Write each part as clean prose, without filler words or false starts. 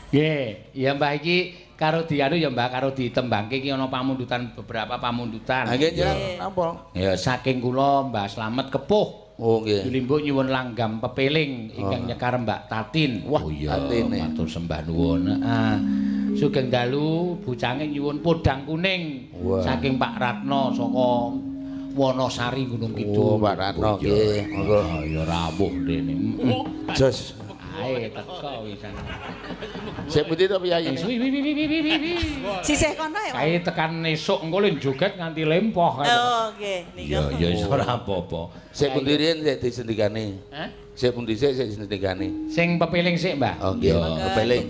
Nggih, ya Mbah iki karo dianu ya Mbah karo ditembangke iki ana pamundutan beberapa pamundutan. Ha nggih njenengan napa? Ya saking kula Mbah Slamet Kepuh. Oh nggih. Limbuk nyuwun langgam pepeling ingkang nyekar Mbak Tatin. Wah, Tatine matur sembah nuwun. Sugeng dalu bucange nyuwun podang kuning saking Pak Ratno saka Wonosari Gunung Kidul. Oh, Pak Ratno nggih. Monggo ya rawuh rene. Jos. Ae teko wisan. Sik pundi to Piyayi? Sisih kono ya. Kae tekan esuk engko le joget nganti lempoh. Oh, nggih. Ya ya ora apa-apa. Sik pundi riyen sik disendikane? Hah? Sik pundi sik disendikane? Sing pepeling sik, Mbah. Oh nggih, pepeling.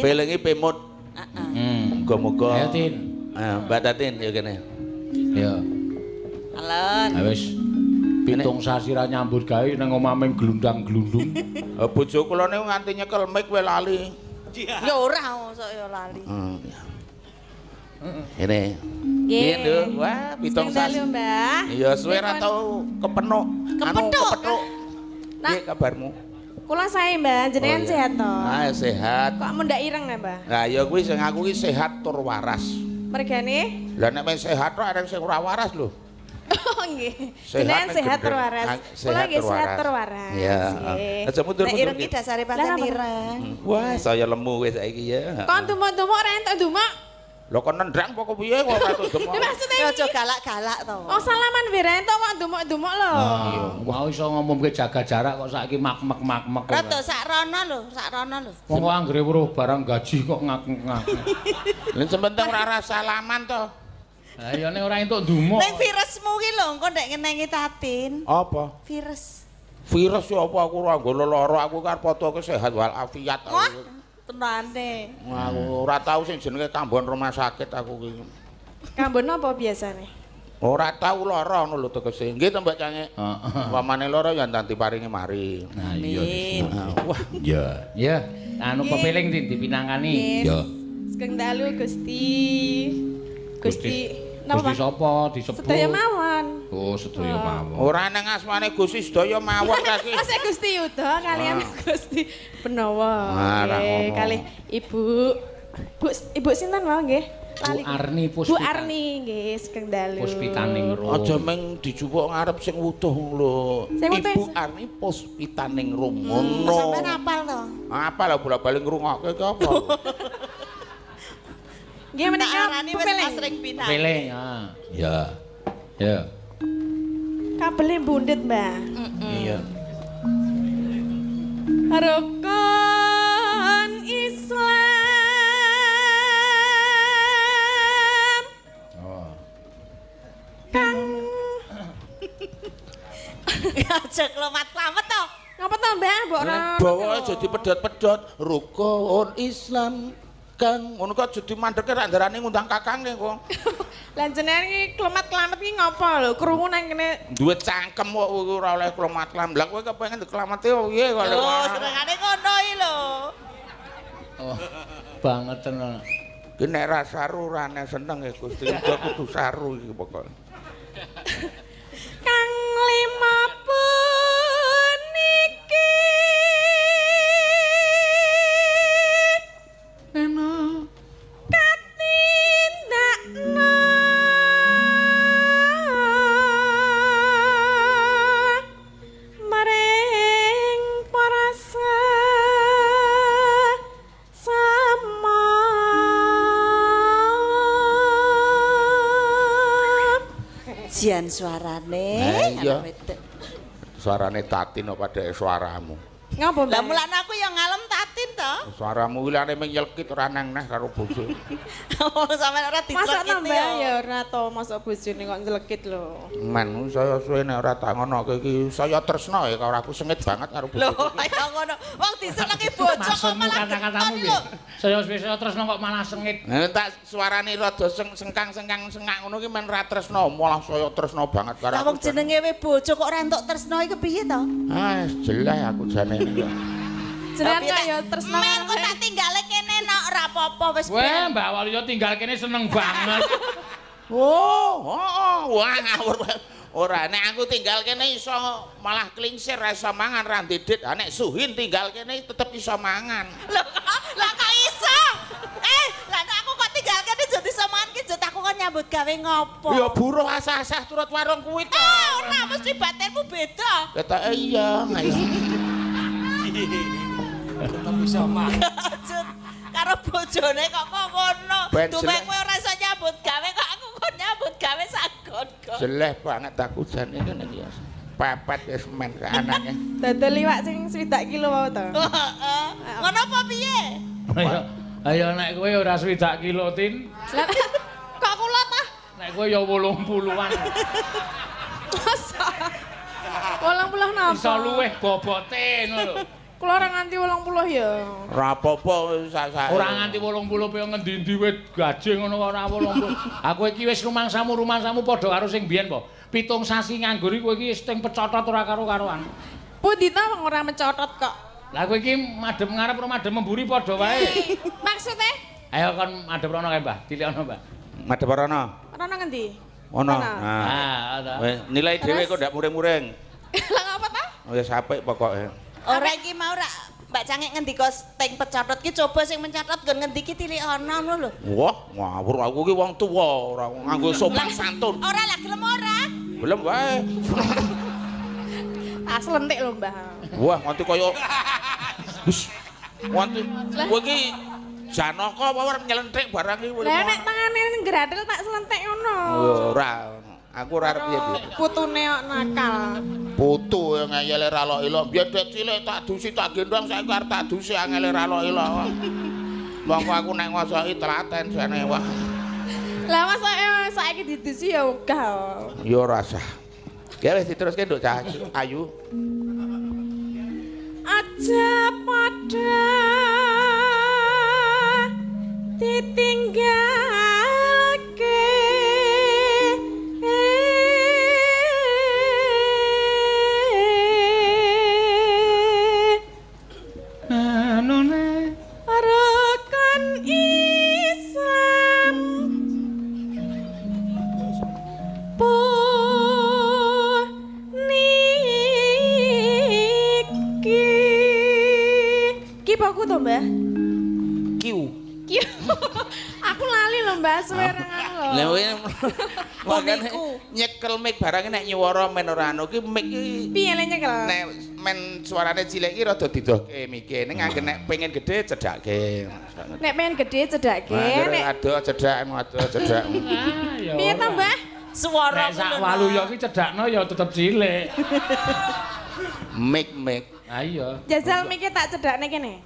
Pepelingi pemut. Muga-muga. Ayo Tin. Mbak Tatin ya kene. Ya. Alon. Ha wis pitung sasi ra nyambut gawe nang omah ming glundang-glundung. Bojo kula niku nganti nyekel mic wae lali. Ya ora mosok ya lali. Ini. Nggih, Nduk. Wah, pitung sasi. Mbah. Iya, suwe ra tau kepenuk. Kepethuk. Piye kabarmu? Kula sae, Mbah. Jenengan sehat to? Ah, sehat. Kok mendak ireng ya, Mbah? Lah ya kuwi sing aku iki sehat tur waras. Mergane? Lah nek wis sehat kok arek sing ora waras lho. Oh nggih. Jenengan sehat tur waras. Kula nggih sehat tur waras. Iya. Aja mundur-mundur. Nek ireng iki dasare pancen ireng. Wah, saya lemu wis saiki ya. Kon dumuk-dumuk ora entuk dumuk. Lho kon nendang apa kepiye kok ora entuk demok. Maksudnya aja galak-galak to. Oh, salaman wira entuk kok dumuk-dumuk lho. Iya, mau iso ngomongke jaga jarak kok saiki mak-mak. Rada sak rono lho. Wong anggere weruh barang gaji kok ngak-ngak. Lha sementing ora salaman to. Lah ya nek ora entuk dumuk. Ning virusmu ki lho engko ndek ngenengi Tatin. Apa? Virus. Virus ya apa aku ora nggo lara aku karep foto sehat wal afiat. Wah, tenane. Aku ora tau sing jenenge kambon rumah sakit aku ki. Kambon apa biasane? Ora tau lara ngono lho tegese. Nggih to Mbak Cange? Heeh. Pamane lara ya ndanti paringi mari. Nah iya. Wah, Ya. Ya, anu pepeling dipinangani. Ya. Sugeng dalu Gusti. Gusti Gusti sapa disebut? Sedaya mawon. Oh, sedaya mawon. ora nang asmane Gusti sedaya mawon ta ki. Masih Gusti Yuda kalian Gusti Benowo. Ora Nggih, ngono. kalih Ibu sinten wae nggih? Bu Arni Bu Puspita. Arni nggih, sugeng dalu. Puspitaning Rum. Aja meng dijupuk ngarep sing wutuh lho. Sing wutuh Ibu Arni Puspitaning Rum. Ngono. Sampeyan apal to? Apa lah bola-balik ngrungokke ki apa? Nggih menika Arane wis pepeling. asring pindah. Pepeling, ya. Ya. Kabele bundit, Mbah. Iya. Rukun Islam. Oh. Kang Aja klemat-klemet to. ngapa to, Mbah? Mbok ora. Bawa aja dipedhot-pedhot rukun Islam Kang ngono kok jadi mandeke rak ndarane ngundang kakange kok. Lah jenengan iki klemat-klemet iki ngapa lho? Krungu nang kene. Duwe cangkem kok ora oleh klemat-klemat. Lah kowe kepengin diklamati piye kok lek Oh, senengane kono iki lho. Oh. Banget tenan. ki nek ra saru rane seneng ya Gusti uga kudu saru iki pokoke. Kang lima puniki Enak. katindakna maring para sama Jian suarane. Iya. Suarane Tatin apa dhek suaramu? ngapa Lah Mbak? mulane aku yang ngalem Tatin to. Suaramu kuwi lane mung nyelkit ora nang neh karo bojo. Sampeyan ora Masa dicelekit nambah ya ora to masa bojone kok njelekit lho. Men saya suwe nek ora tak ngonoke iki saya tresno ya karo aku sengit banget karo bojo. Lho, ya ngono. Wong disenengi bojo kok Maksudmu malah kata-katamu getoni piye? lho. Saya tresno kok malah sengit. Nah, tak suarane rada sengkang-sengkang sengak ngono ki men ra tresno, malah saya tresno banget karo Lah aku. wong jenenge we bojo kok ora entuk tresno iki piye to? Ah, jelas aku jane iki. Jenengan kaya tresno Men kok tak tinggale kene nok ora apa-apa wis. Wah, Mbak Waluyo tinggal kene seneng banget. Wah ngawur. Ora nek aku tinggal kene iso malah klingsir ra iso mangan ra ndedit. Nek Suhin tinggal kene tetep iso mangan. Lah kok iso gawe ngopo? Ya buruh asah-asah turut warung kuwi to. Ora mesti batinmu beda. Ketoke iya. Bisa mah. Karo bojone kok ngono. Ben Dume jelek. kowe ora iso nyambut gawe kok aku kon nyambut gawe sagon kok. Jeleh banget aku jane ngene iki. Pepet wis men ke anake. Dodol liwak sing 20 kilo wae to. Heeh. Ngono apa piye? Ayo nek kowe ora 20 kilo tin. Lah kok kula tah? Nek kowe ya 80-an. Masa? 80 napa? Iso luweh bobote ngono lho. Kula ora nganti 80 ya. Ora apa-apa sak-sak. Ora nganti 80 pe ngendi-endi wit gaje ngono kok ora 80. Aku iki wis rumangsamu padha karo sing biyen po. 7 sasi nganggur iki kowe iki sting pecotot ora karo-karoan. Pundi ta wong ora mencotot kok. Lah kowe iki madhep ngarep ora madhep memburi padha wae. Maksudnya? Ayo kon madhep rono kae, Mbah. Dilikno, Mbah. Madhep rono. Rono ngendi? Ono. Ono. Ah, ta. Wis nilai dhewe kok ndak muring-muring. Lah ngapa ta? Oh ya apik pokoke. Ora iki mau ora Mbak Cangek ngendika teng pecatot ki coba sing mencatot nggon ngendi ki tilik ana ngono lho. Wah, ngawur aku ki wong tuwa, ora nganggo sopan santun. Ora lah gelem ora. Belum wae. Aslentik lho, Mbah. Wah, nganti kaya Wis. Nganti kowe iki Janaka apa ora nyelentik barang iki. Lah nek tangane ngradel tak selentik ngono. Ora. Aku ora arep piye-piye. Putune kok nakal. Putu ngeyele ra lok-ilok. Biyen dek cilik tak dusi tak gendong saiki arep tak dusi angele ra lok-ilok. Wong aku nek ngosoki telaten jane wah. Lah masa saiki didusi ya wegah. Ya ora sah. Ya wis diteruske Nduk Cah Ayu. Aja padha ditinggalke Anune rukun Islam Ki baku to, Mbah? Kiu. Ki. Aku lali lho, Mbah, suwerengan lho. Lah makane nyekel mic barang nek nyuwara men ora anu ki mic ki Piye le nyekel? nek men suarane cilik ki rada didohke mike ning anggen nek pengen gede cedhake. Nek pengen gede cedhake, nek ado cedhak cedhak. Ah, ya. piye to, Mbah? Suara Nek sak walu ya ki cedhakno ya tetep cilik. Mic. Ha iya. Jajal mike tak cedhakne kene.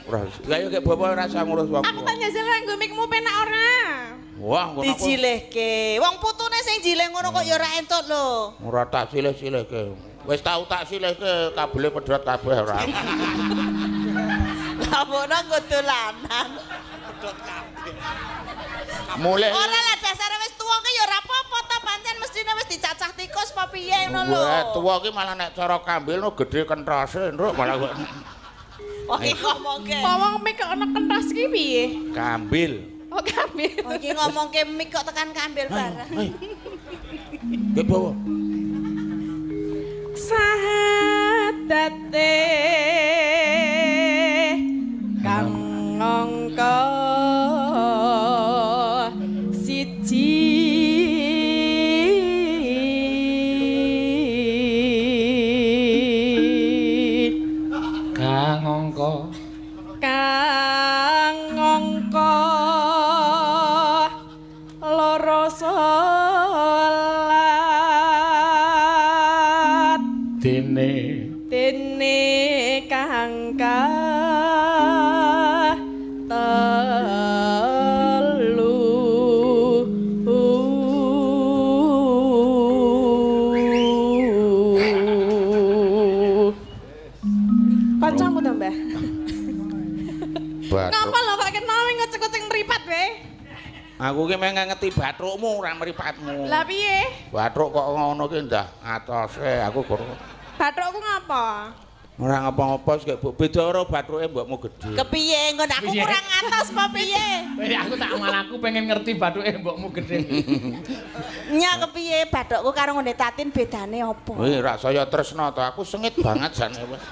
Ora. Lah yo kek bapak ora usah ngurus wong. Aku tak jajal nggo mikmu penak ora. Wah, ngono kok. dijilehke. Wong putune sing jileh ngono kok ya ora entuk lho. Ora tak silih-silihke. Wis tau tak silihke kabele pedhot kabeh ora. Lah mono nggo dolanan. Mulai. Ora lah dasare wis tuwa ki ya ora apa-apa ta pancen mestine wis dicacah tikus apa piye ngono lho. Wah, tuwa ki malah nek cara kambil no gedhe kentrase, Nduk, malah kok. Wong iki ngomongke. Wong mik kok ana kentas ki piye? Kambil. Oh, kambil. Wong iki ngomongke mik kok tekan kambil barang. Ki bawa. Sahatate kang angka siji Kang angka loro salat dene kangka telu kancamu to, Mbah? Ngapa lho kok kenal ngecek-ngecek mripat wae? Aku ki meng ngeti bathukmu ora mripatmu. Lah piye? Bathuk kok ngono ki ndah atose aku guru. Bathukku ngapa? Ora ngapa-ngapa sik beda karo bathuke mbokmu gedhe. Kepiye nggon aku Piye? kurang atas apa piye? Aku tak malah aku pengen ngerti bathuke mbokmu gedhe. Nya kepiye bathukku karo ngene tatin bedane apa? Wih, rak saya tresna to, aku sengit banget jane wis.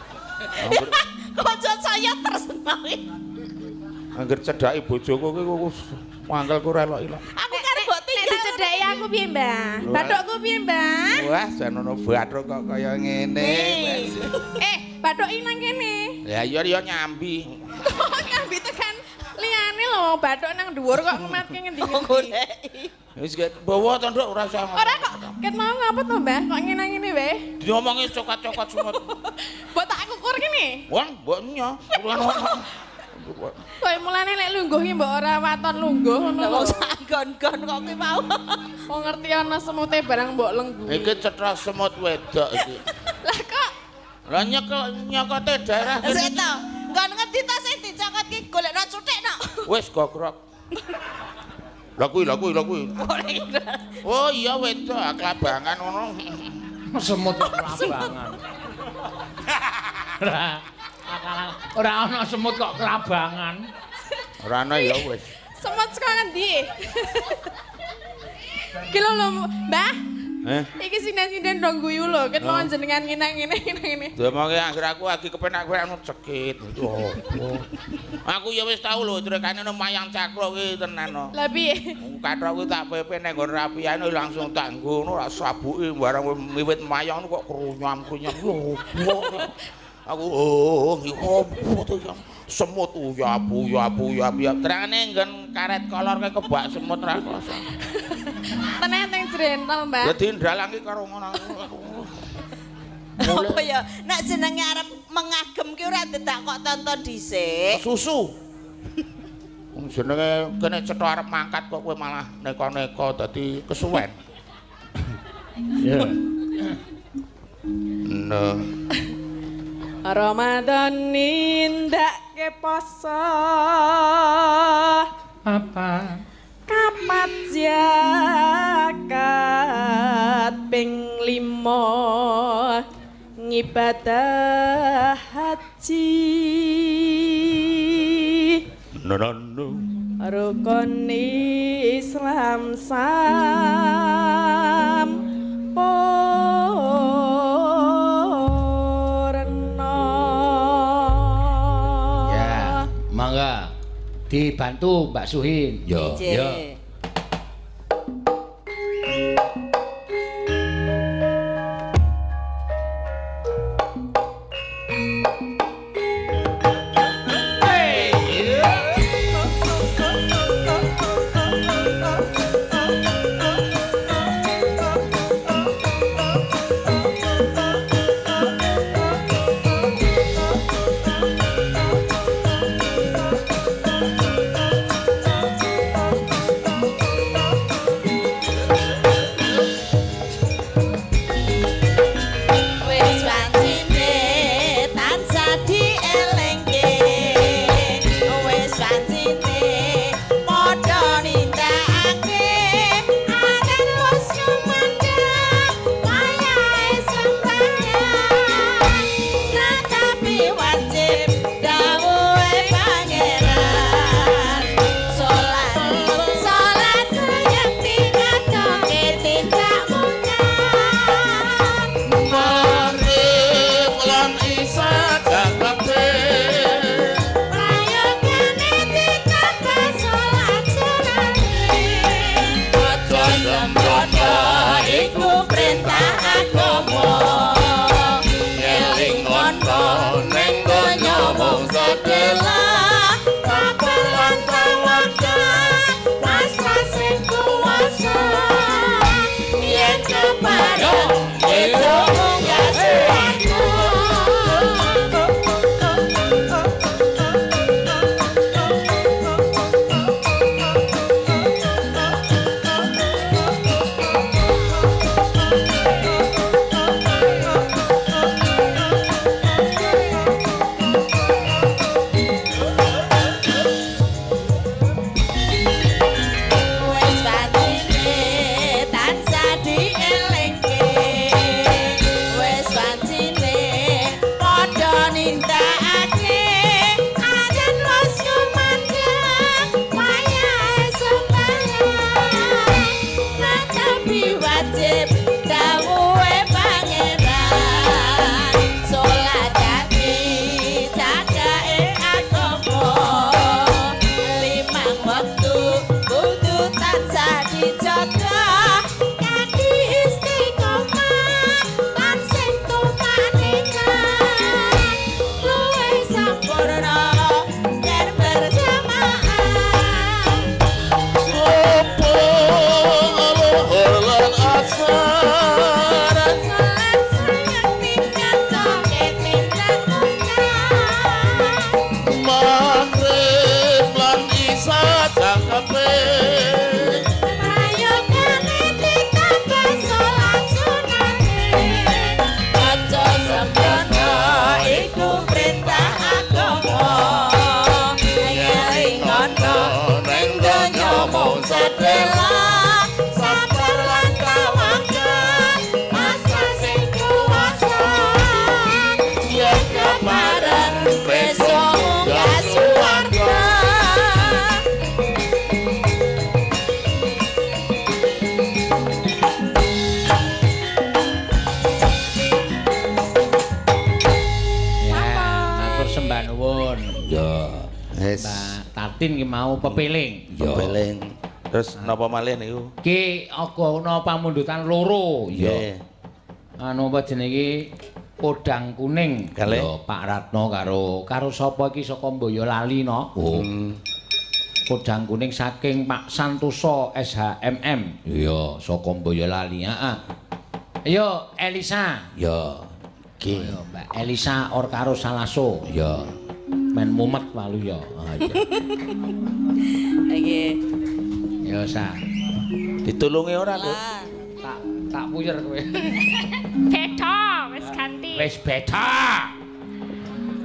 Kanca saya tresno. Angger cedhaki bojoku ki wangkelku ora elok-elok. Aku karo mbok nyedheki aku piye, Mbah? Bathukku piye, Mbah? Wah, jan ono bathuk kok kaya ngene. Bathuk iki nang kene. Ya iya nyambi. Nyambi tekan liyane lho, bathuk nang dhuwur kok ngematke ngendi-ngendi. Wis bawa to Nduk ora usah. Ora kok ket mau ngapa to, Mbah? Kok ngene-ngene wae? Diomongi cokot-cokot semut. Mbok tak kukur kene. Wong, mboknya. Kowe mulane lek lungguh iki mbok ora waton lungguh ngono lho. Wong gon-gon kok kuwi mau. Wong ngerti ana semute barang mbok lenggu. Iki cetha semut wedok iki. Lah kok Lah nyokote daerah kene. Sik to. Nggon ngendi to sing dicokot ki golekno cuthikno. Wis gogrok. Lah kuwi. Oh iya wedok klabangan ngono. Semut kelabangan. Ora ana semut kok kelabangan. Ora ana ya wis. semut saka ngendi? Ki lho, Mbah. Iki sinden-sinden dong guyu lho, ket mau jenengan ngene-ngene. Demonge anggere aku lagi kepenak-kepenak cekit. Aku ya wis tau lho trekane mayang cakro kuwi tenan no. Lah piye? Kathok kuwi tak pepe nek nggon rapiane langsung tak nggo ngono ora sabuke barang miwit mayang kok krunyam-krunyam. Aku opo to semut uyap. Terangane nggon karet kolor ke kebak semut ra kloso. Tenan teng jrentel, Mbah. Dadi ndalangi karo ngono. Apa ya? Nek jenenge arep mengagem ki ora dedak kok tonton dhisik. Susu. Wong jenenge kene cetha arep mangkat kok kowe malah neka-neka dadi kesuwen. Ya. Nah. Ramadan nindakke poso. Apa? Kapat zakat ping 5 ngibadah haji. No. Rukun Islam sampurna. Ya, mangga dibantu Mbak Suhin. Ya. Ya. Wis. Mbak Tatin ki mau pepeling. Pepeling. Terus napa malih niku? Ki ana pamundutan loro. Ya. Anu apa jenenge podang kuning. Kalih Ya Pak Ratno karo sapa iki saka Boyolali no. Oh. Podang kuning saking Pak Santoso SHMM. Iya, saka Boyolali. Heeh. Ayo Elisa. Ya. Ki. Ayo Mbak Elisa or karo Salaso. Ya. Men mumet walu ya. Nggih. Ya sa. Ditulungi ora, Lho? Tak puyer kowe. Beda, wis ganti. Wis beda.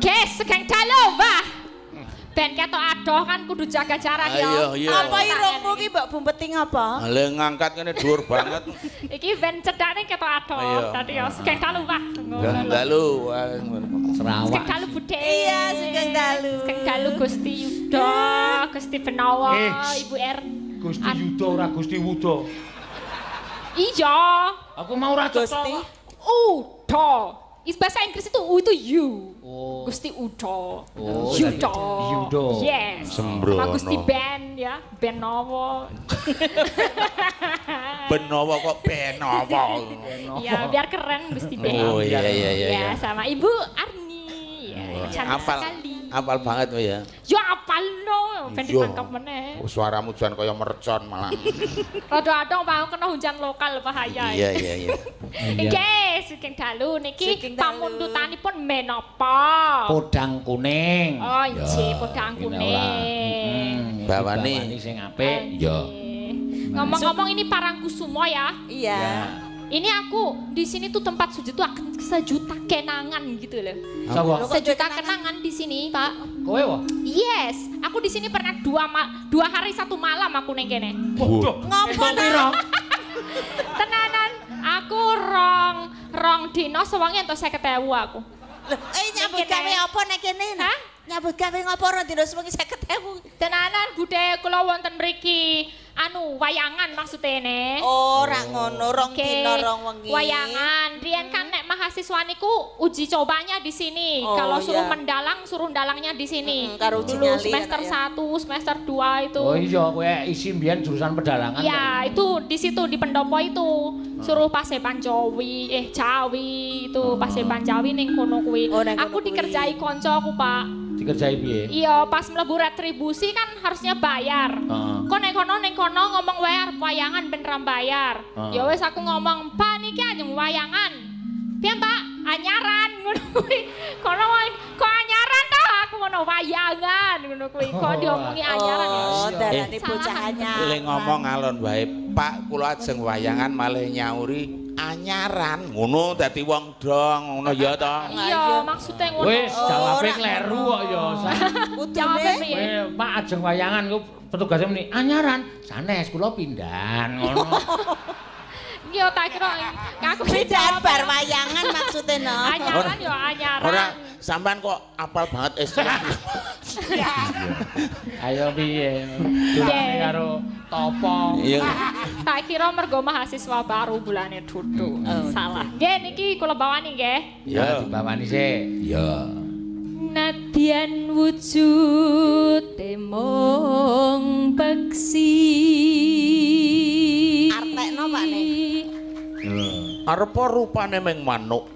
Guys, sekeng dalu, Mbah. Ben ketok adoh kan kudu jaga jarak ya. Apa irungmu ki mbok bumpeti ngapa? Le ngangkat ngene dhuwur banget. Iki ben cedhake ketok adoh. Dadi ya sekeng dalu, Mbah. Dalu. Sarawak. Sekeng dalu Budhe. Iya, sekeng dalu. Sekeng dalu Gusti Yuda, Gusti Benawa, Ibu R. Gusti Yuda ora Gusti Wuda. Iya. Aku mau ora Gusti Uda. Bahasa Inggris itu U itu you. Oh. Gusti Uda. Oh, Yuda. Yuda. Yes. Sembrono. Sama Gusti Ben ya, Benowo. Benowo kok Benowo. Ya, biar keren Gusti Ben. Oh iya. Ya, sama Ibu Arni. Ya, cantik sekali. Apal banget kowe ya. Ya apal no, ben ditangkap meneh. Suaramu jan kaya mercon malah. Rada-rada mau kena hujan lokal bahaya. Iya. Nggih, sugeng dalu niki pamundutanipun menapa? Podang kuning. Oh, nggih, podang kuning. Bawani sing apik ya. Ngomong-ngomong ini Parangkusumo ya. Iya. Ini aku di sini tuh tempat sujud tuh akan sejuta kenangan gitu loh. Sapa? Sejuta kenangan di sini, Pak. Kowe wae? Yes, aku di sini pernah 2 hari 1 malam aku neng kene. Ngopo ta? Tenanan, aku rong dino sewangi entuk 50.000 aku. Nyambut gawe apa nek kene? Hah? Nyambut gawe ngopo ora dino sewengi 50.000? Tenanan budhe kula wonten mriki anu wayangan maksudnya ne. Ora ngono, rong dino rong wengi. Wayangan. Riyen kan nek mahasiswa niku uji cobanya di sini. Oh, Kalau suruh iya. mendalang, suruh dalangnya di sini. Karo uji Dulu nyali semester anak 1, semester 2 itu. Oh iya, kowe isi mbiyen jurusan pedalangan. Iya, itu di situ di pendopo itu. Suruh Paseban Jawi, Jawi itu Paseban Jawi ning kono kuwi. Oh, nang Aku kono kuwi. dikerjai koncoku, Pak. Dikerjai piye? Iya, pas mlebu retribusi kan harusnya bayar. Kok ning kono ngomong wayangan beneran bayar. Ya wis aku ngomong, "Pak niki anjing wayangan." Piye, Pak? Anyaran ngono kuwi. Kono kok anyaran ta? Aku ngono wayangan ngono kuwi. Kok diomongi anyaran ya. Oh, darane bocah anyar. Le ngomong alon wae, Pak kula ajeng wayangan malih nyauri anyaran. Ngono dadi wong dong, ngono ya ta. Iya, maksudnya ngono. Wis jawabe kleru kok ya. Jawabe piye? Kowe Pak ajeng wayangan ku petugasnya muni anyaran, sanes kula pindahan ngono. Iya tak kira aku Bedaan bar wayangan maksudnya no. anyaran ya anyaran. Ora sampean kok apal banget istilah. Ayo piye? Dolane karo topo. Iya. Tak kira mergo mahasiswa baru bulane duduk. Salah. Nggih niki kula bawani nggih. Ya dibawani sik. Ya. Nadyan wujud mung peksi. Artekno Pak nih. Arep rupane meng manuk.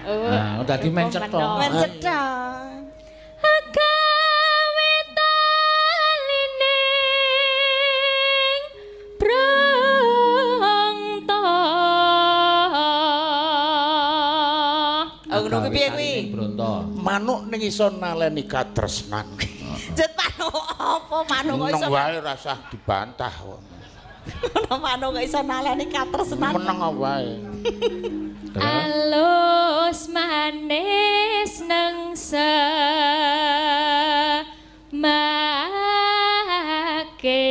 Nah, dadi men cetha. Men cetha. Agawe talining brangta. Ngono kuwi piye kuwi? Bronto. Manuk ning iso naleni katresnan. Jet manuk apa manuk kok iso Meneng wae rasah dibantah kok. manuk kok iso nalani katresnan. Meneng wae. Alus manis nengsa make.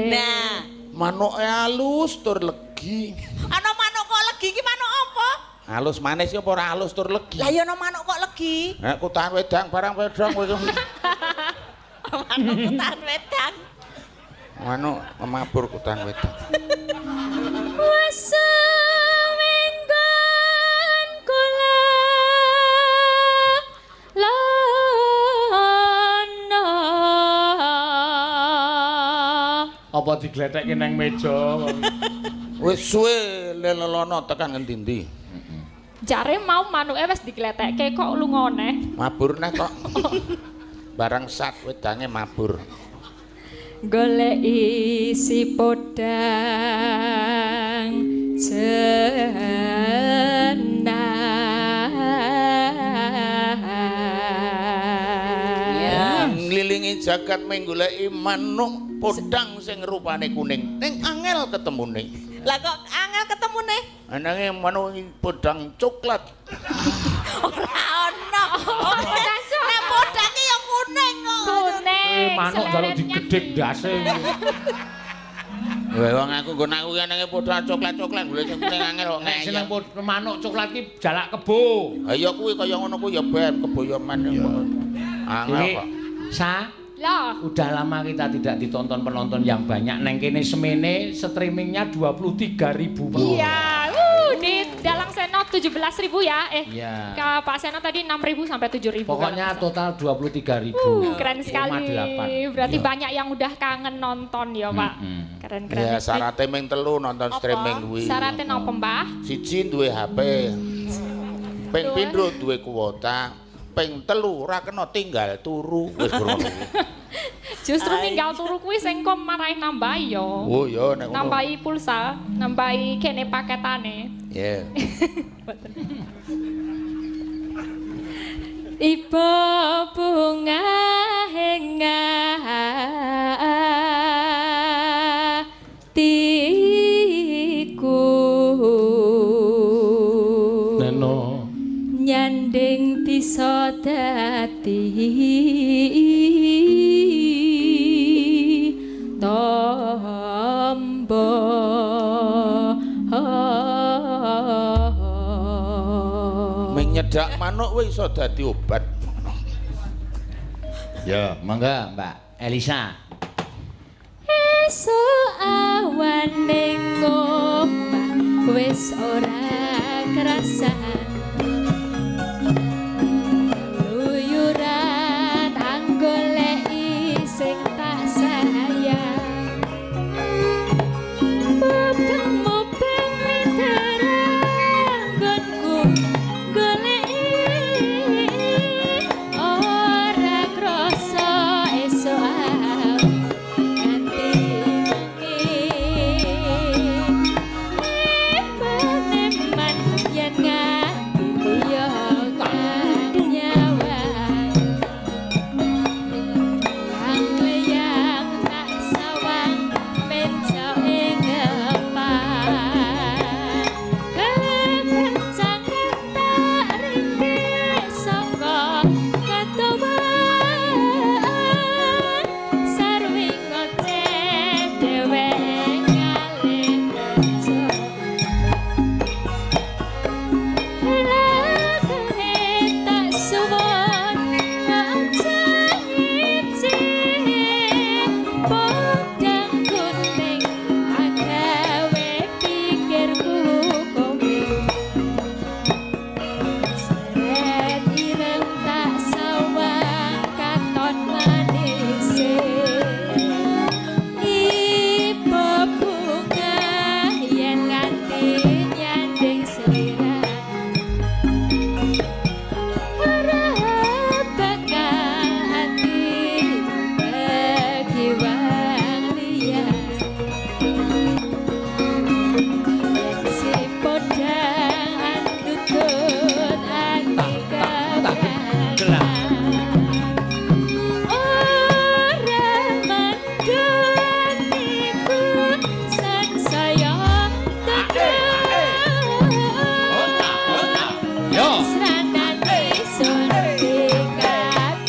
Nah, Manuke alus tur legi. ana manuk kok legi iki manuk apa? Halus manis ya apa ora halus tur legi. Lah ya ana manuk kok legi. Nek kutahan wedang barang wedang kowe. Manuk kutahan wedang. Manuk mabur kutahan wedang. Wasa menggon kula Apa diglethekke nang meja? Wis suwe lelelono tekan ngendi-endi? Jare mau manuke wis diglethekke kok lunga neh. Mabur neh kok. Barang sat wedange mabur. Goleki si podang jenang nglilingi jagat menggoleki manuk podang sing rupane kuning ning angel ketemune. Lah kok angel ketemune? Anange manuk podang coklat. Ora ono. Nek podange ya kuning kok. kuning. Manuk jaluk digedhek ndase. Wong aku nggon aku anange podang coklat-coklat golek sing kuning angel kok ngeyel. Seneng manuk coklat ki jalak kebo. Ha iya kuwi kaya ngono kuwi ya ben keboyoman. Angel kok. Sa Lah, udah lama kita tidak ditonton penonton yang banyak. Neng kene semene streamingnya 23.000. iya. Di Dalang Seno 17.000 ya. Iya. Ke Pak Seno tadi 6.000 sampai 7.000. Pokoknya total 23.000. Keren sekali. 8. Berarti Iya. banyak yang udah kangen nonton ya, Pak. Keren-keren. Ya syaratnya ming telu nonton streaming kuwi. Syaratnya napa, Mbah? Siji duwe HP. Ping pindho duwe kuota. Ping telu ora kena tinggal turu. Wis ngono kuwi. Justru ninggal turu kuwi sing kok marahi nambahi yo. Oh ya nek ngono. Nambahi pulsa, nambahi kene paketane. Ya. Ibu bunga hengatiku Neno nyanding bisa dadi tombo Ming nyedak manuk wis iso dadi obat. Ya, mangga Mbak Elisa. esuk awane ngomah wis ora kerasan luyuran anggoleki sing tak sayang mubeng miteranggonku goleki ora krasa esuk nganti peneman yen nganti yo kang nyawa yang tak sawang menco ing ngepan kencang tak rintik saka ketuban sarwing ngote dhewe ngalih kerja tak suwon ngajak podang kuning agawe pikirku kowe seret ireng tak sawang katon manise ibu bunga yen nganti nyanding selira ora bakal ati bagi wong liya si podang andutut ati keberangan ora mandatiku sansaya Yo. Seranan isun dikat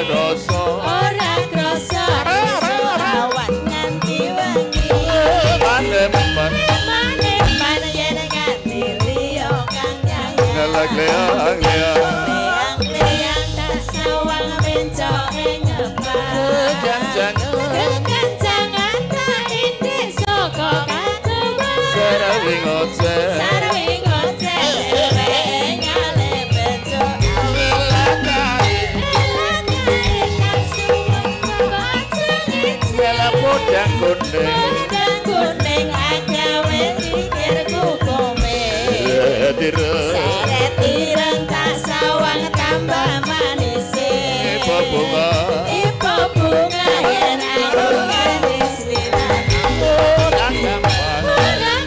dosa ora krasa awan nganti wengi maneman yen nganti liya kang nyayang ngelak-leang tak sawang bencoke ngepak kencangan tak indik saka kateman sarawing oceh dhewe nyale bencok podang kuning agawe pikirku kome seret ireng tak sawang tambah manis ipo bunga yen aku manis lirane orang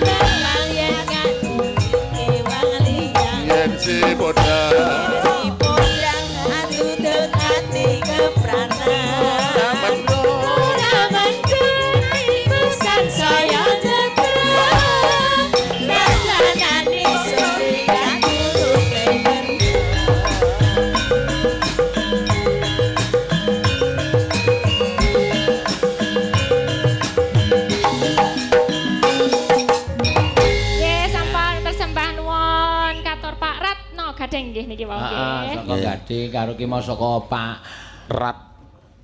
gampang yen aku kewang liyang yen si podang si podang atutut ati kepranan pesan saya cekra rasanan di sore aku pengen sampun persembah nuwun katur Pak Ratno gadeng nggih niki wau nggih. Saka Gading karo ki mau saka Pak rat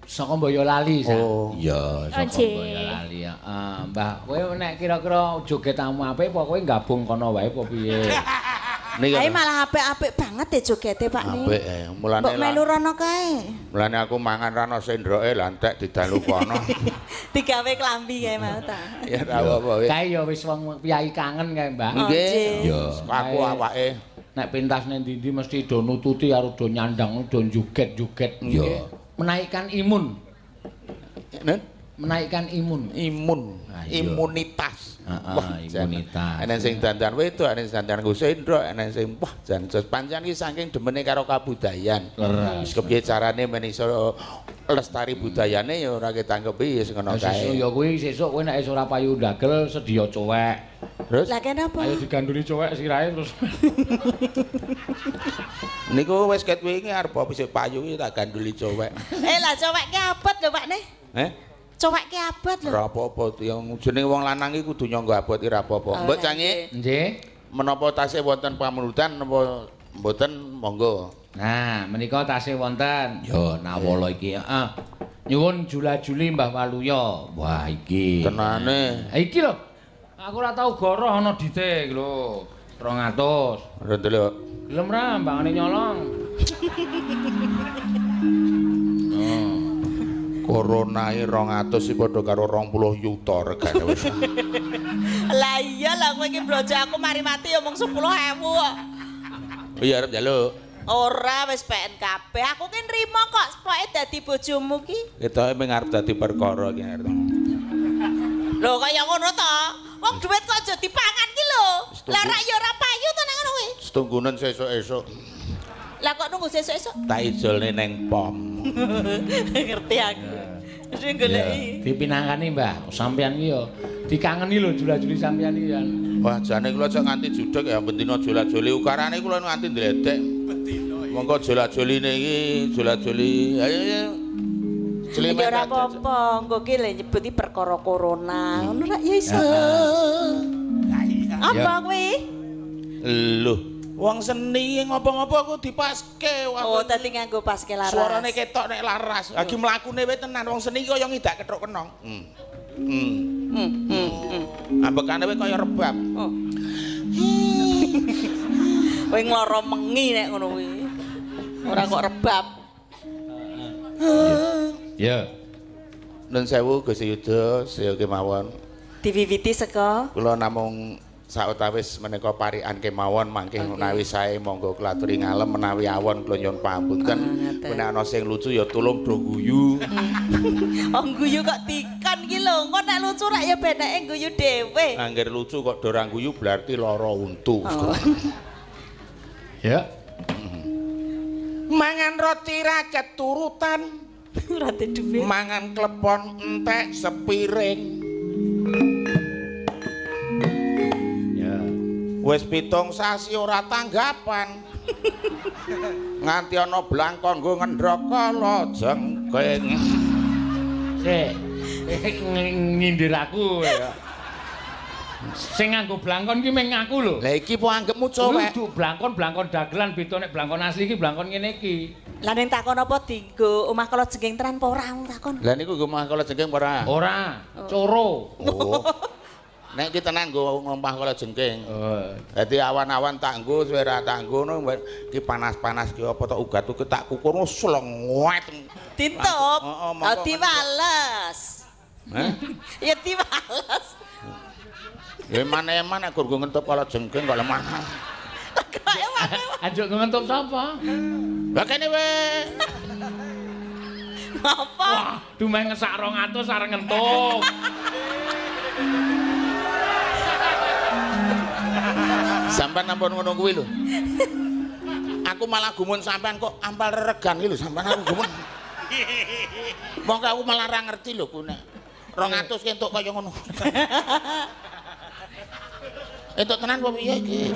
saka Boyolali sa. Oh. Iya, saka Nggih. Boyolali. Heeh, Mbah, kowe nek kira-kira jogetanmu apik apa kowe gabung kono wae apa piye? Ae malah apik-apik banget ya jogete Pak nih. apik mulane Mbok melu rono kae. mulane aku mangan rano sendroke lantek didalu kono Digawe klambi kae mau ta. ya ra apa wis Kae ya wis wong piyai kangen kae, Mbah. nggih Iya. aku awake Nek pentas ning ndi mesti do nututi karo do nyandang, do juget-juget. Iya. Menaikkan imun. Nen Menaikkan imun. Ah, iya. imunitas Heeh, imunitas. ana sing dandan wedok ana sing dandan kusendro ana sing wah jan pancen iki saking demene karo kabudayan wis kepiye carane men iso lestari budayane ya ora ketangkepi ya ngono Sesuk kae ya kuwi sesuk kowe nek ora payu ndagel sedia cowek. terus Lah kenapa? Ayo diganduli cowek sirahe terus. niku wis ket wingi arep bisa payu iki tak ganduli cowek Lah cowek ki abot lho Pak nih. Cowek ki abot lho. ora apa-apa yang jenenge wong lanang iki kudu nyangga abot ora apa-apa mbok canggih Nggih. menapa tasih wonten pamunutan napa mboten monggo Nah, menika tasih wonten. Yo nawala iki, heeh. Nyuwun jula-juli Mbah Waluya. Wah, iki. tenane Iki lho. Aku ora tau goroh ana dite iki lho. 200. ora ndelok Gelem ra mbangane nyolong. Coronae 200 iki padha karo 20 yuta regane wis. Lah iya lah kowe iki blojo aku mari mati ya mung 10.000 kok. Iya arep njaluk. Ora wis PN kabeh. Aku ki nrimo kok pokoke dadi bojomu ki. Ketoke mung arep dadi perkara iki arep. Lho kaya ngono to. Wong dhuwit kok aja dipangan ki lho. Lah rak ya ora payu to nek ngono kuwi. Setunggunen sesuk-esuk Lah kok nunggu sesuk-esuk? tak ijolne ning pom. Ngerti aku. Sing goleki. Dipinangkani Mbah, sampeyan iki yo dikangeni lho jula-juli sampeyan iki ya. Wah jane kula aja nganti judhek ya bendina jola-joli ukarane kula nganti ndledek. Monggo jola-joline iki jola-joli. Ayo ya. Ya ora apa-apa, engko ki lek nyebuti perkara corona. Ngono rak ya iso. Apa kuwi? Lho, wong seni ngopo-ngopo aku dipaske. Oh, dadi nganggo paske laras. Suarane ketok nek laras. Lagi mlakune wae tenan wong seni kaya ngidak kethuk kenong. Ambekane wae kaya rebab. Oh. Kowe ngloro mengi nek ngono kuwi. Ora kok rebab. Ya. Nun sewu Gusti Yudha saya kemawon. Diwiwiti saka Kula namung sautawis menika parikan kemawon mangke menawi sae monggo kulaturi ngalem menawi awon kula nyuwun pangapunten. Nek ana sing lucu ya tulung do guyu. Oh guyu kok dikon ki lho. Engko nek lucu rak ya beneke guyu dhewe. Angger lucu kok do ora guyu berarti lara untu. Oh. Ya. Mangan roti ra keturutan. Ora duwe. Mangan klepon entek sepiring. Ya. Wis 7 sasi ora tanggapan. Nganti ana blangkon nggo ngendra kalajengking. Sik. Nyindir aku ya. Sing nganggo blangkon ki meng aku lho. Lah iki po anggepmu cowek. Dudu blangkon dagelan beda nek blangkon asli iki blangkon ngene iki. Lah ning takon apa dienggo omah kalajengking tenan apa ora takon? Lah niku nggo omah kalajengking ora? Ora, coro. Oh. Nek iki tenan nggo omah kalajengking. Dadi awan-awan tak nggo suwe ra tak nggo no iki panas-panas ki apa tok ugat-ugat tak kukur slengwet. Ditutup. Diwales. Hah? Ya diwales. Ya mana-mana nek nggo ngentup kalajengking kok lemah. Anjuk ngentup sapa? Lah kene wae. Apa? Wah, dumeh ngesak 200 areng ngentup. Sampeyan ampun ngono kuwi lho. Aku malah gumun sampean kok ampal reregan iki lho sampean aku gumun. Monggo aku malah ra ngerti lho ku nek 200 kentuk kaya ngono. Entuk tenan apa piye iki?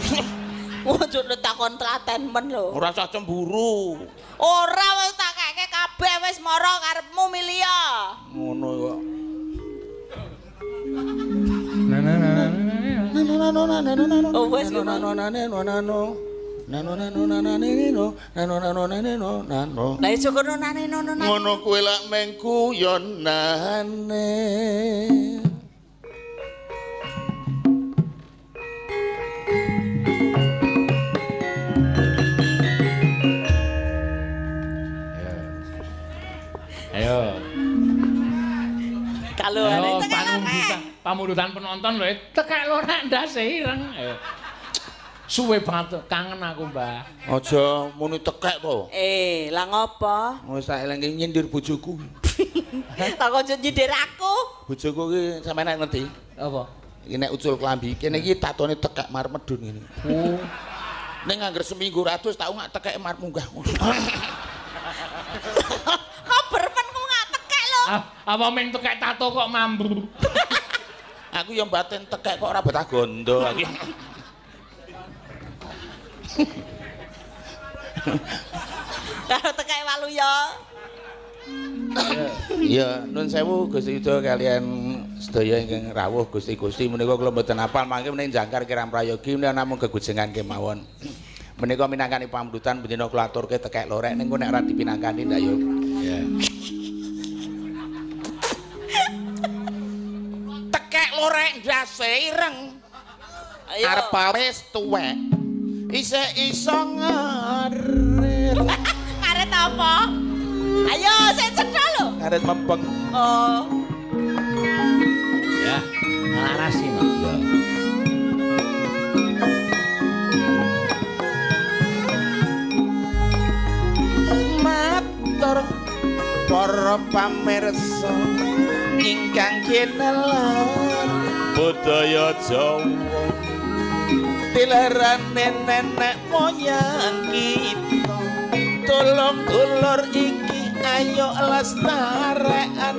Wujud takon telaten men lho. Ora usah cemburu. Ora wis tak keke kabeh wis mara karepmu Milia. Ngono kok. Oh wis Lah iso kono nane nono. Ngono kuwi lak mengku yo nane. Ayo. Kalau Ayo, pamundutan penonton lho, tekek lho nek ndase ireng. Ayo. Suwe banget kangen aku, Mbah. Aja muni tekek to. Lah ngopo? Wis tak eling nyindir bojoku. Tak ojo nyindir aku. Bojoku ki sampeyan ngerti? Apa? Iki nek ucul klambi, kene iki tatone tekek mar medun ngene. Oh. Ning angger seminggu ratus tau gak tekek mar munggah. Kok berpen ku gak tekek lho. Apa meng tekek tato kok mambu? Aku yang batin tekek kok ora betah gondo iki. Karo tekek walu ya. Iya, nun sewu Gusti Yuda kalian sedaya ingkang rawuh Gusti-gusti menika kula mboten apal mangke menika jangkar kirang prayogi menika namung gegujengan kemawon. Menika minangkani pamdutan panjenengan kula aturke tekek lorek ning nek ora dipinangkani ndak yo. Iya. Tekek lorek ndase ireng. Arep wis tuwek. Isih iso ngaret. Ngaret apa? Ayo, sing cedhak lho. Ngaret mempeng. Oh. Ya, ngarasi no. Ya. Matur para pamirsa ingkang kinelan budaya Jawa. Tilarane nenek moyang kita tolong dulur iki ayo lestarekan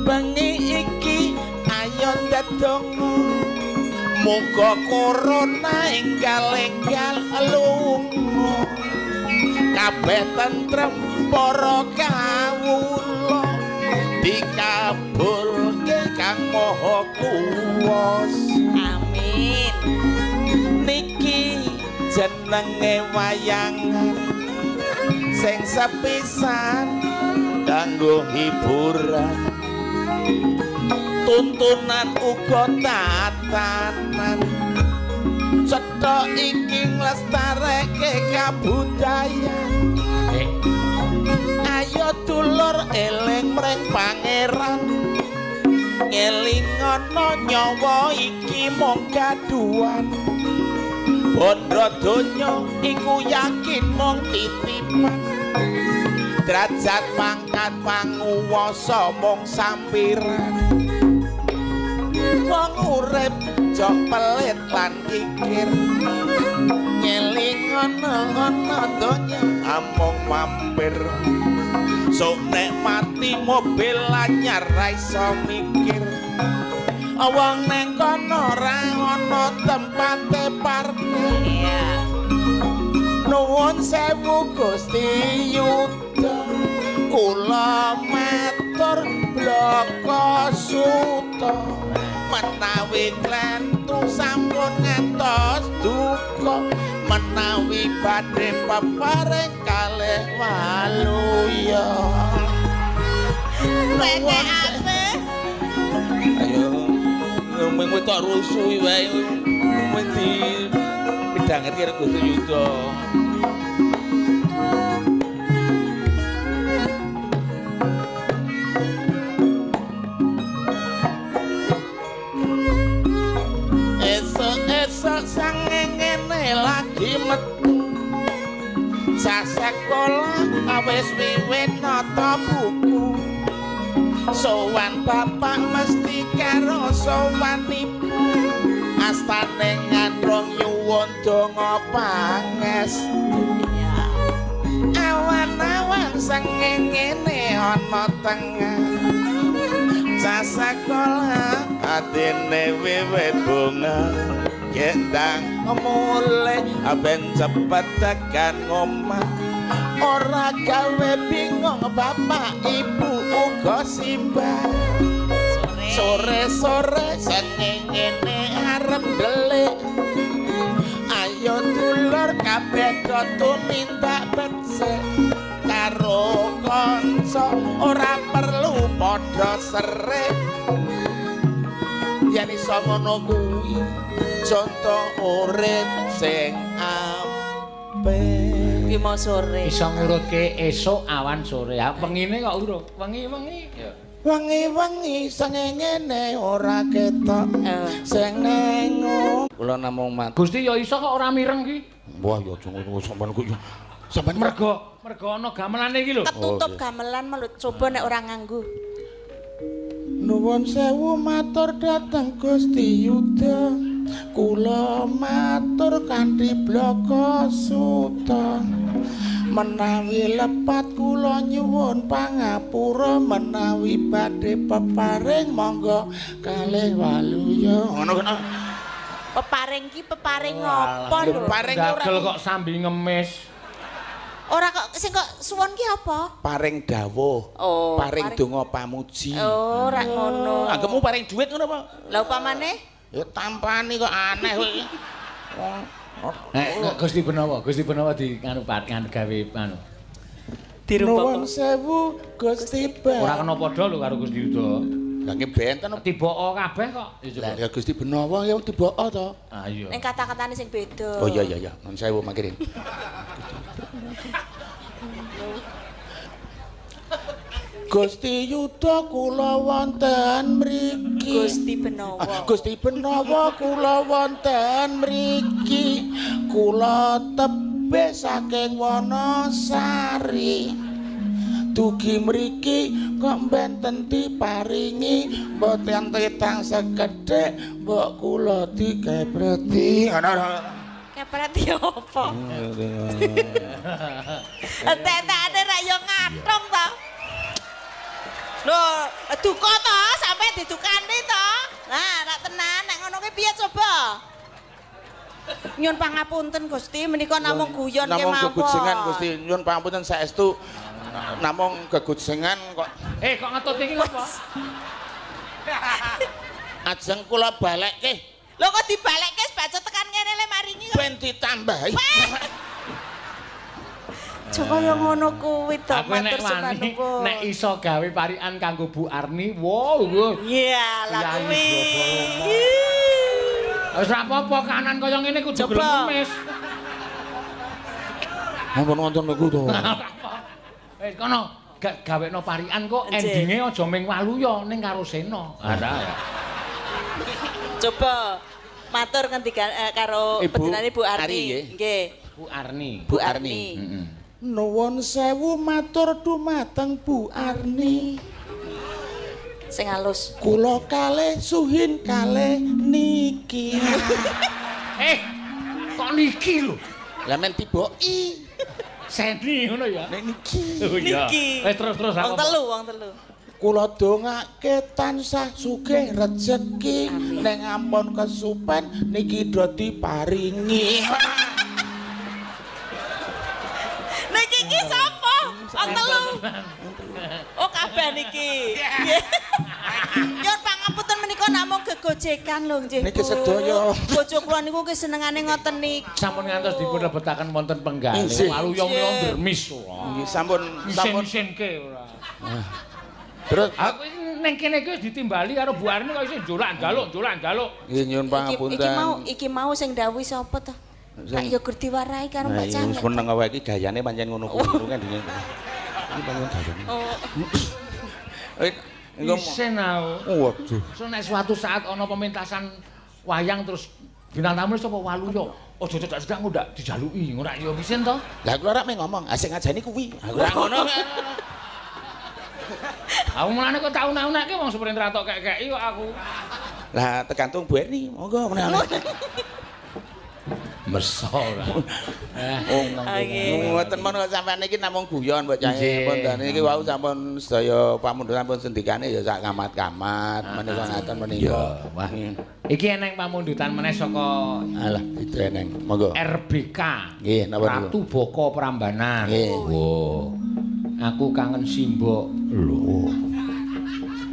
bengi iki ayo ndedonga muga corona enggal-enggal lunga kabeh tentrem para kawula dikabulke Kang Maha Kuwasa. Amin. Niki jenenge wayangan sing sepisan kanggo hiburan tuntunan uga tatanan cetha iki nglestareke kabudayan ayo dulur eling mring pangeran ngelingono nyawa iki mung kaduan bondo donya iku yakin mung titipan derajat pangkat panguwasa mung sampiran wong urip jok pelit lan kikir ngelingono donya amung mampir sok nek mati mobil anyar ra iso mikir wong ning kono ora ana tempate parkir. Nuwun sewu Gusti Yuda, kula matur bloko suta, menawi klentu sampun ngantos duka, menawi badhe peparing kalih waluya. Ayo, mung tok rusuh wae, mung di pidanget karo Gusti Yuda. Esok sang ngene lagi metu, sasekolah wis wiwit nata buku. Sowan bapak mesti karo sowan ibu, astane ngandhong nyuwun donga pangestu. Awan-awan sengenge ana tengah, sasekolah atine wiwit bunga. Gendang mulai ben cepet tekan omah, ora gawe bingung bapak ibu uga simbah. Sore-sore sengenge arep delik, ayo dulur kabeh do tumindak becik karo kanca, ora perlu padha serik. Yen iso ngono kuwi contoh urip sing apik. Ki mau sore. Iso ngurutke esuk awan sore. Ha wengine kok urut. Wengi-wengi ya. Wengi-wengi sengengene ora ketok. Sing nengo. Kula namung mat. Gusti ya iso kok ora mireng ki. Wah ya aja ngono sampean ku. Sampeyan mergo ana gamelane iki lho. Ketutup gamelan malu coba nek ora nganggo. Nuwun sewu matur dhateng Gusti Yuda, kula matur kanthi bloko suta, menawi lepat kula nyuwun pangapura, menawi badhe peparing monggo kalih waluya. Ngono kena. Peparing ki peparing ngopo lho? Peparing ora kok sambil ngemis. Ora kok sing kok suwon ki apa? Paring dawuh. Oh, paring donga pamuji. Oh, ora ngono. Anggepmu paring dhuwit ngono apa? Lah upamane? Ya tampani kok aneh kowe iki. Gusti Benawa di nganu gawe anu. Nuwun sewu Gusti Ben. Ora kena padha lho karo Gusti Yuda. Lah nggih benten tiboko kabeh kok. Lah ya Gusti Benawa ya tiboko to. Ah iya. Ning kata-katane sing beda. Oh iya. Nuwun sewu makirin. Gusti Yuda kula wonten mriki. Gusti Benawa kula wonten mriki. Kula tebih saking Wonosari. Dugi mriki kok benten diparingi mboten tetang sekedhik mbok kula dikepreti. Kepreti apa? Entek-entekane ra yo ngathung to. Lho, duka to, sampe didukani to. Nah, nek tenan nek ngono kuwi piye coba? Nyun pangapunten Gusti, menika namung guyon kemawon. Namung gegudsengan Gusti, nyun pangapunten saestu. Namung gegudsengan kok. Kok ngetut iki apa? Ajeng kula balekke. Lho kok dibalekke bacot tekan ngene le maringi kok. Ben ditambahi. Coba yo ngono kuwi to matur wani nek iso gawe parikan kanggo Bu Arni. Wow. Iya, lah kuwi. Wis ora apa-apa kanan kaya ngene kudu gelem ngemis. Ampun wonten niku to. Wis kono gawekno parikan kok endinge aja ming waluya ning karo Sena. Coba matur ngendikan karo panjenengane Bu Arni. Nggih. Bu Arni. Heeh. Nuwun sewu matur dumateng Bu Arni. Sing halus. Kula kalih suhin kalih niki. Kok niki lho? Lah men tiboki. Seni ngono ya. Nek niki. Oh iya. Niki. Terus Wong telu. kula dongake tansah sugih rejeki ning ampun kesupen niki do diparingi. Niki iki sapa? Telu. Oh kabeh niki. Nyuwun pangapunten menika namung gegojekan lho nggih. Niki sedaya. Bojo kula niku ki senengane ngoten niki. Sampun ngantos dipun lebetaken wonten penggalih. Waluyong-uyong dermis. Nggih sampun isin-isinke ora. Terus aku ning kene iki wis ditimbali karo Bu Arni kok isih njolak-njaluk. Nggih nyuwun pangapunten. Iki mau sing dawuh sapa to? Pak ya gur diwarai karo Mbak Camet. Wis meneng wae iki gayane pancen ngono kuwi kan dene. Iki pancen gayane. Oh. Isen aku. Waduh. So nek suatu saat ana pementasan wayang terus bintang tamu sapa Waluyo. Aja cedak sedak ndak dijaluki, ora ya misen to. Lah kula ora ngomong, asik ngajani kuwi. Aku ora ngono. Aku mulane kok tak unek-unekke wong suprin ratok kek-keki kok aku. Lah tergantung Bu Erni, monggo meneh. Merso ora. Ngoten men sampeyan iki namung guyon mbok Cah. Pondane iki wau sampun sedaya pamundutan pun sendikane ya sak kamat-kamat menika ngaten menika. Wah. Iki eneng pamundutan meneh saka alah itu eneng. Monggo. RBK. Nggih napa niku? Ratu Boko Prambanan. Nggih. Oh. Aku kangen Simbok. Lho.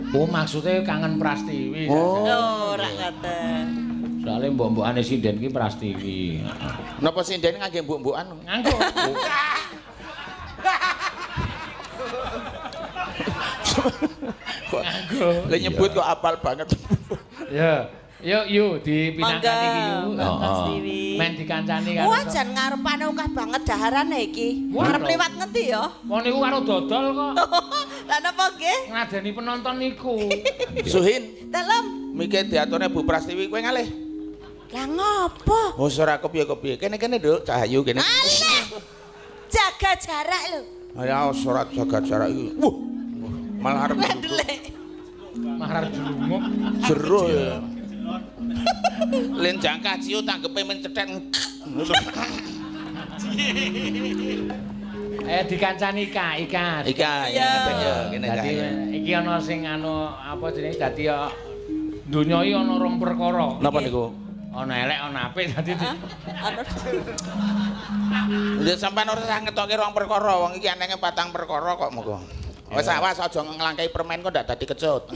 Oh maksudnya kangen Prastiwi. Oh ora ngoten. Soale mbok-mbokane sinden ki Prastiwi. Napa sinden ngangge mbok-mbokan? Nganggo. Nganggo. Lah nyebut kok apal banget. Ya. Yuk dipinangkan iki yuk. Prastiwi. Men dikancani karo. Wah jan ngarepane akeh banget daharane iki. Arep liwat ngendi ya? Wong niku karo dodol kok. Lah napa nggih? Ngadeni penonton niku. Suhin. Dalem. Mikir diaturne Bu Prastiwi kowe ngalih. Lah ngopo? Oh ora kepiye-kepiye. Kene-kene Nduk, Cahayu kene. Alah. Jaga jarak lho. Ya ora jaga jarak iki. Wah. Malah arep Ndelik. Mahar jumuk. jero ya. Len jangka ciu tanggepe mencethet. Dikancani Ika. Ika ya kene dadi iki ana sing apa jenenge dadi ya donya iki ana rong perkara. Napa niku? Ana elek ana apik dadi. Lha sampean ora usah ngetokke rong perkara, wong iki anenge 4 perkara kok monggo. Wis awas aja nglangkai permen kok ndak dadi kecut.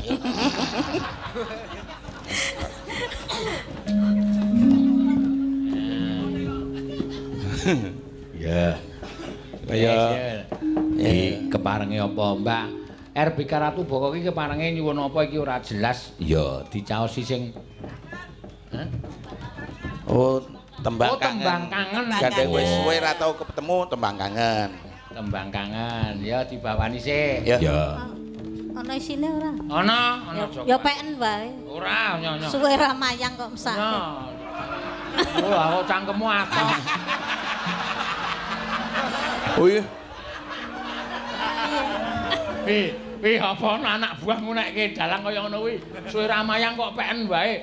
Ya. Kaya iki keparenge apa, Mbak? RBK Ratu Boko iki keparenge nyuwun apa iki ora jelas. Ya, dicaosi sing Oh, tembang kangen. Gandeng wis suwe ra tau ketemu tembang kangen. Tembang kangen. Ya dibawani sik. Ya. Ana isine ora? Ana Joko. Ya peken wae. Ora, nyonya. Suwe ra mayang kok mesake. Oh, aku cangkemmu akeh. Oh iya. Pi apa anak buahmu nekke dalang kaya ngono kuwi. Suwe ra mayang kok peken wae.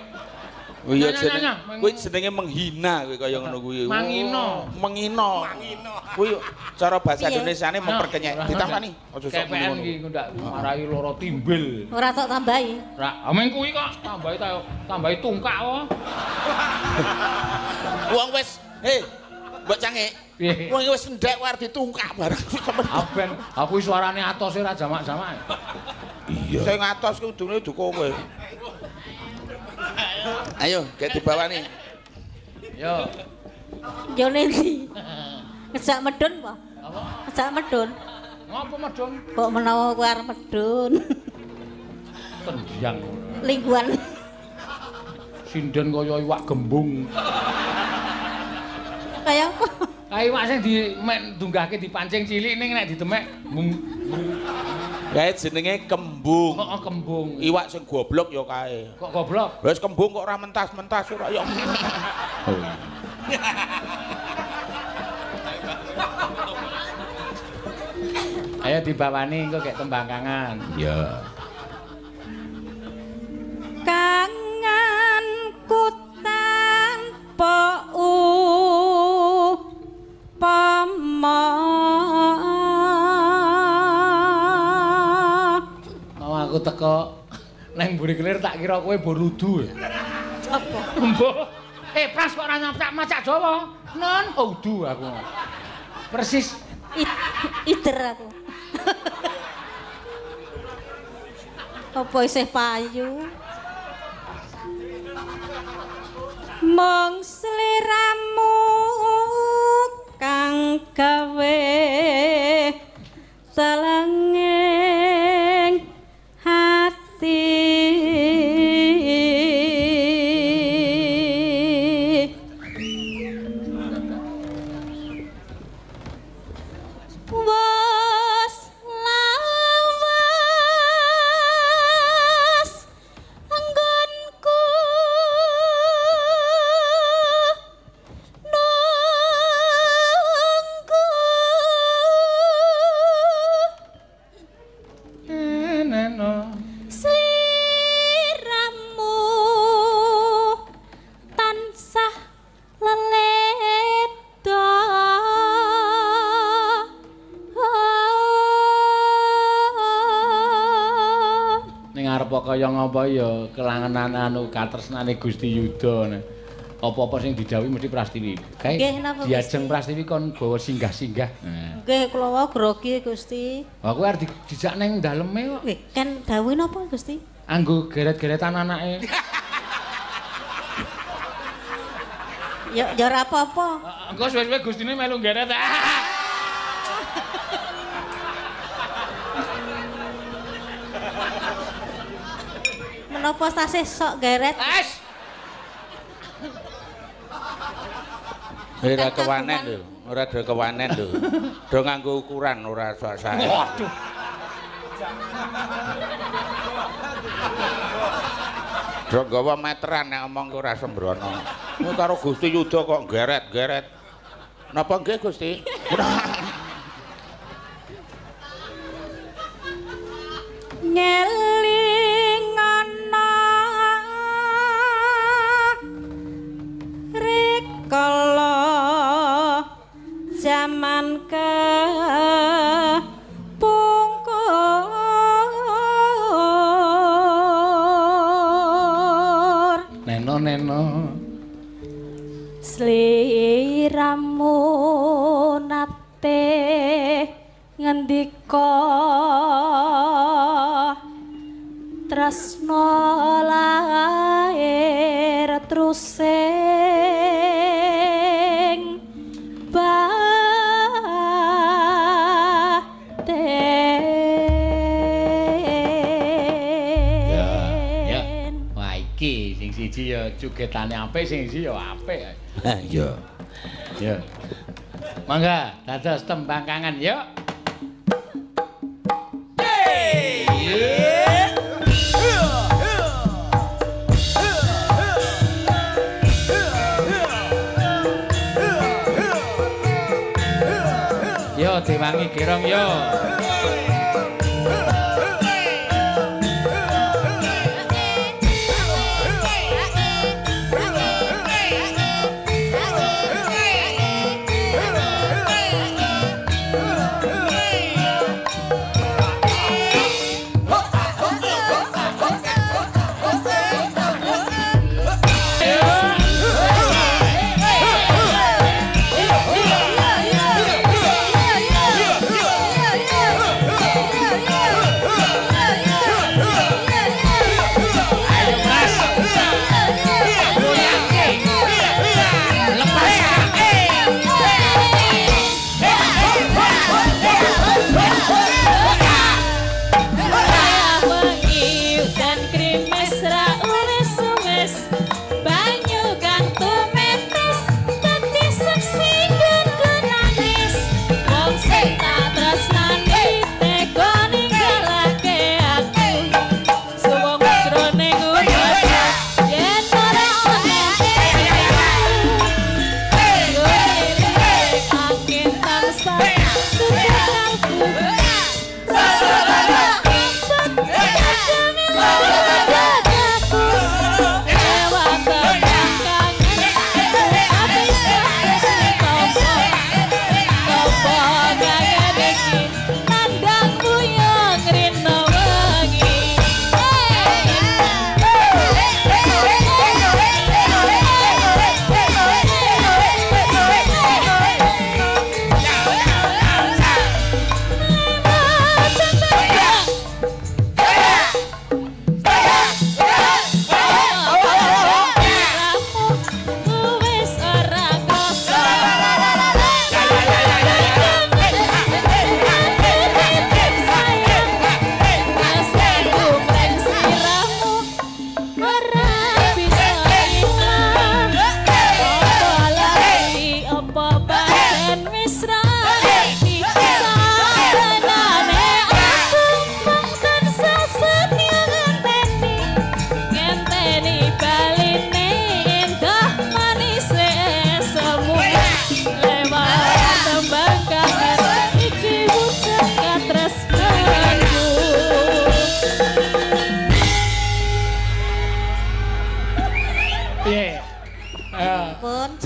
Oh iya jenenge kuwi jenenge menghina kowe kaya ngono kuwi. Menghina. Kuwi cara bahasa Indonesiane memperkenyek. Ditambani aja sok ngono. Iki ndak marahi lara timbel. Ora tok tambahi. Ora, ameng kuwi kok tambahi tungkak wae. Wong wis, Mbok Cange. Wong wis ndek war ditungkak bareng. Aben, aku suarane atos ora jamak-jamak. Iya. Sing atos kudune duku kowe. Ayo, gek dibawani. Yo. Yo nendi? Ngejak medun apa? Apa? Ngejak medun. Ngopo medun? Kok menawa kowe arep medun? Tendiang. Lingguan. Sinden kaya iwak gembung. Kaya apa? Kayak iwak sing dunggahke dipancing cilik ning nek ditemek kae jenenge kembung. Heeh, kembung. Iwak sing goblok ya kae. Kok goblok? Wis kembung kok ora mentas-mentas ora ya. Ayo dibawani engko gek tembang kangen. Ya. Kangen tanpa upama. aku teko nang mburi kelir tak kira kowe borudu. Apa? Mbok. Pras kok ora nyampe macak Jawa. Non udu aku. Persis Ider aku. Apa isih payu? Mong sliramu kang gawe salenging hati kaya ngapa ya kelangenan anu katresnane Gusti Yuda. Apa-apa sing didhawuhi mesti Prastiwi. Kae diajeng Prastiwi kon gawa singgah-singgah. Nggih, kula wau grogi Gusti. Aku arep dijak ning daleme kok. Nggih, kan dawuh napa Gusti? Anggo geret-geretan anake. Ya ora apa-apa. Engko suwe-suwe Gustine melu geret. Menapa tasih sok geret? Ora kewanen lho, ora do kewanen lho. Do nganggo ukuran ora sak-sak. Waduh. Do gawa meteran nek omong ora sembrono. Kowe karo Gusti Yuda kok geret-geret. Napa nggih Gusti? Ngeling ana rikala jaman kepungkur neno sliramu nate ngendika tresno lair trusing batin. Ya. Wah iki sing siji ya jogetane apik, sing siji ya apik. Iya. Ya. Mangga dados tembang kangen yuk. Yo diwangi gerong yo.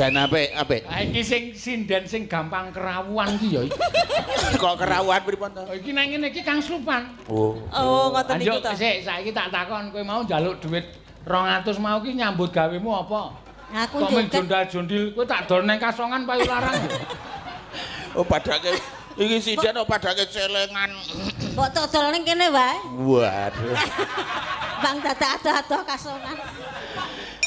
Jan apik. Ha iki sing sinden sing gampang kerawuan iki ya. Kok kerawuan pripun to? Iki nang ngene iki Kang Slupan. Oh. Oh, ngoten niku to. Sik, saiki tak takon kowe mau njaluk dhuwit 200 mau ki nyambut gawemu apa? Aku kok men jondal-jondil kowe tak dol nang kasongan payu larang. Oh padake iki sinden kok padake celengan. Kok dodol ning kene wae. Waduh. Bang dadak ado-ado kasongan.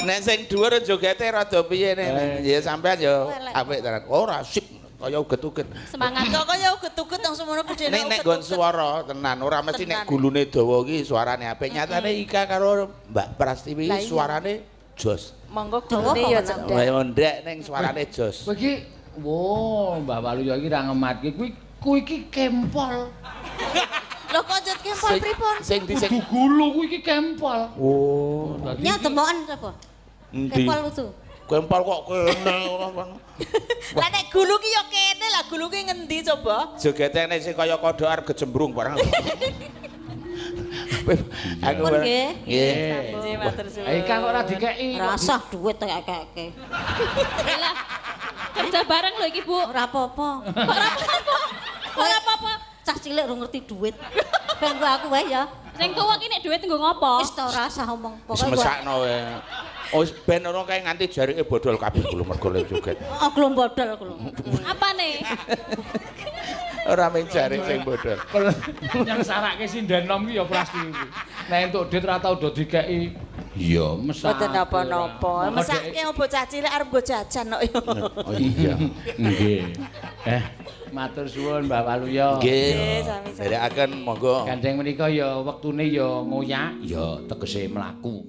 Nek sing dhuwur jogete rada piye nek ya sampean ya apik tenan. Ora sip kaya uget-uget. Semangat. Kok kaya uget-uget nang semono bedene. Nek nggon swara tenan ora mesti nek gulune dawa iki suarane apik. Nyatane Ika karo Mbak Prastiwi suarane jos. Monggo gulune ya cendek. Kaya ndek ning suarane jos. Kowe iki Mbak Waluyo iki ra ngematke kuwi iki kempol. Lho kok jet kempol pripun? Sing Kudu gulu kuwi iki kempol. Oh, Nya demoken sapa? endi? Kepol itu. Kempol kok kene ora. Lah nek gulu ki ya kene lah gulu ki ngendi coba? Jogete nek sing kaya kodho arep gejembrung barang. Aku Nggih. Nggih. Matur suwun. Ika kok ora dikeki. Rasah duit tak kakek. Lah, kerja bareng lho iki, Bu. Ora apa-apa. Ora apa-apa. Cah cilik ora ngerti duit. Ben gua aku wae ya. Sing tuwa ki nek dhuwit nggo ngopo? Wis ta ora usah omong. Wis Pokoke gua mesakno wae. Oh ben ono kae nganti jarike bodol kabeh kulo mergo le joget. oh glom bodol kulo. Apane? Ora men jarik sing bodol. Yang sarake sinden nom ki ya pasti kuwi. Nek entuk dit ra tau do dikeki. Iya, mesake. Mboten napa-napa. Mesake bocah cilik arep nggo jajan kok ya. Oh iya. Nggih. Matur suwun Mbak Waluyo. Nggih. sami-sami. Derekaken monggo. Gandeng menika ya wektune ya ngoyak, ya tegese mlaku.